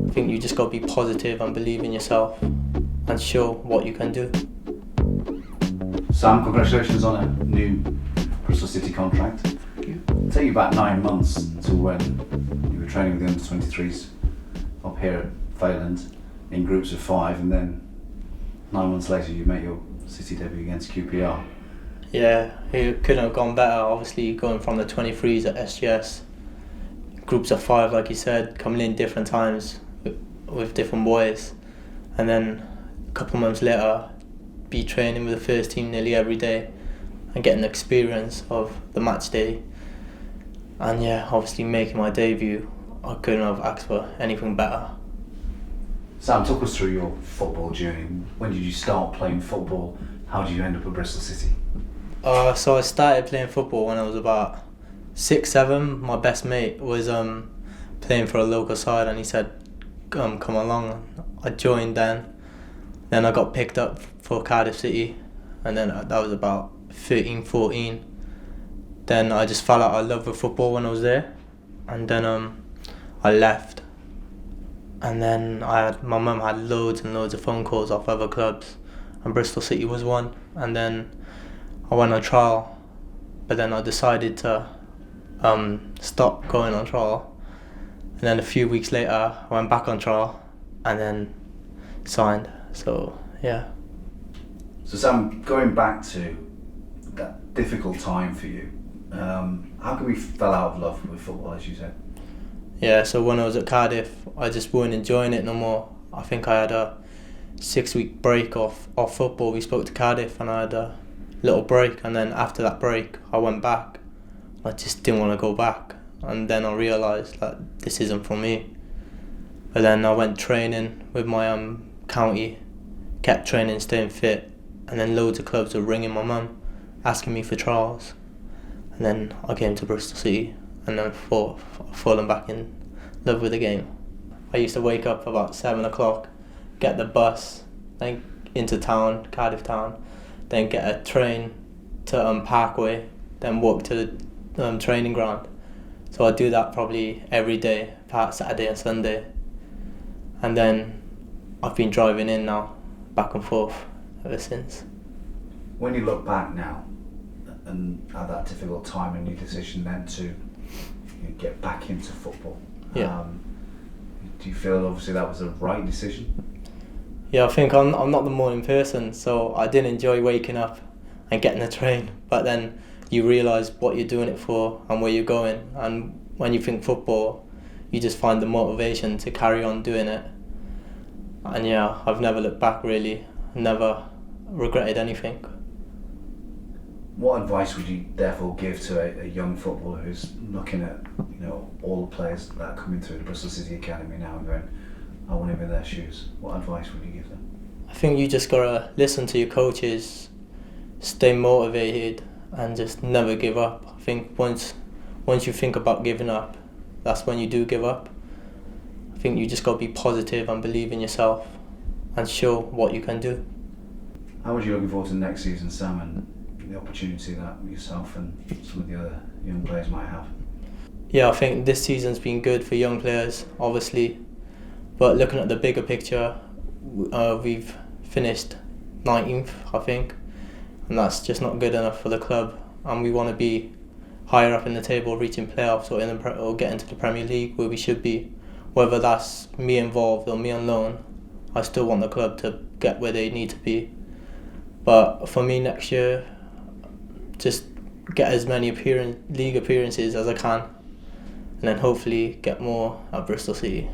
I think you just got to be positive and believe in yourself and show what you can do. Sam, congratulations on a new Bristol City contract. It'll take you about 9 months to when you were training with the under-23s up here at Fayland in groups of 5, and then 9 months later you make your City debut against QPR. Yeah, it couldn't have gone better. Obviously, going from the 23s at SGS, groups of 5, like you said, coming in different times with different boys, and then a couple months later, be training with the first team nearly every day and getting the experience of the match day. And yeah, obviously making my debut, I couldn't have asked for anything better. Sam, talk us through your football journey. When did you start playing football? How did you end up at Bristol City? So I started playing football when I was about 6, 7. My best mate was playing for a local side, and he said, come along. I joined then. Then I got picked up for Cardiff City, and then that was about 13, 14. Then I just fell out of love with football when I was there, and then I left. And then my mum had loads and loads of phone calls off other clubs, and Bristol City was one. And then I went on trial, but then I decided to stop going on trial. And then a few weeks later, I went back on trial, and then signed. So yeah. So Sam, going back to that difficult time for you, how come we fell out of love with football, as you said? Yeah, so when I was at Cardiff, I just weren't enjoying it no more. I think I had a 6-week break off football. We spoke to Cardiff and I had a little break, and then after that break I went back. I just didn't want to go back, and then I realised that this isn't for me. But then I went training with my county, kept training, staying fit, and then loads of clubs were ringing my mum, asking me for trials. And then I came to Bristol City, and then I've fallen back in love with the game. I used to wake up about 7 o'clock, get the bus, then into town, Cardiff town, then get a train to Parkway, then walk to the training ground. So I do that probably every day, apart Saturday and Sunday. And then I've been driving in now, back and forth, ever since. When you look back now, and at that difficult time and your decision then to get back into football, yeah. Do you feel obviously that was the right decision? Yeah, I think I'm not the morning person, so I didn't enjoy waking up and getting the train. But then you realise what you're doing it for and where you're going, and when you think football, you just find the motivation to carry on doing it. And yeah, I've never looked back really, never regretted anything. What advice would you therefore give to a young footballer who's looking at all the players that are coming through the Bristol City Academy now and going, I want to be in their shoes? What advice would you give them? I think you just gotta listen to your coaches, stay motivated, and just never give up. I think once you think about giving up, that's when you do give up. I think you just gotta be positive and believe in yourself and show what you can do. How much are you looking forward to next season, Sam, and the opportunity that yourself and some of the other young players might have? Yeah, I think this season's been good for young players, obviously. But looking at the bigger picture, we've finished 19th, I think. And that's just not good enough for the club. And we want to be higher up in the table, reaching playoffs or get into the Premier League where we should be. Whether that's me involved or me on loan, I still want the club to get where they need to be. But for me next year, just get as many league appearances as I can, and then hopefully get more at Bristol City.